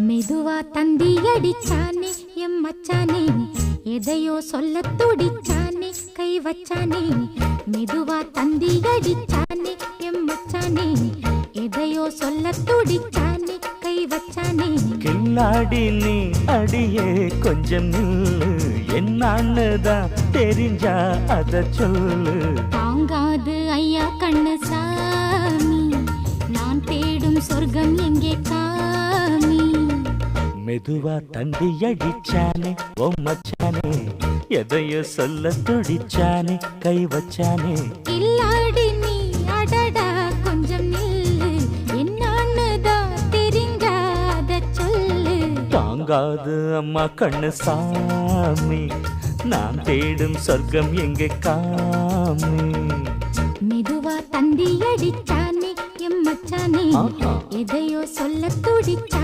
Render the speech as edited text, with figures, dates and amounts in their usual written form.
மெதுவா தந்தி அடிச்சானே எம் மச்சானே, எதையோ சொல்ல துடிச்சானே கை வச்சானே. மெதுவா தந்தி அடிச்சானே எம் மச்சானே, எதையோ சொல்ல துடிச்சானே கை வச்சானே. கில்லாடி நீ அடியே கொஞ்சம் நில்லு, என்னான்னுதான் தெரிஞ்சா அத சொல்லு. தாங்காது ஐயா கண்ணு சாமி, நான் தேடும் சொர்க்கம் எங்கே காமி. மெதுவா தந்தி அடிச்சானே ஓ மச்சானே, எதையோ சொல்ல துடிச்சானே கை வச்சானே. இல்லாடி நீ அடடா கொஞ்சம் நில்லு, என்னான்னுதான் தெரிஞ்சாத சொல்லு. தாங்காது அம்மா கண்ணு சாமி, நான் தேடும் சொர்க்கம் எங்கே காமி. மெதுவா தந்தி அடிச்சானே எம் மச்சானே, எதையோ சொல்ல துடிச்சானே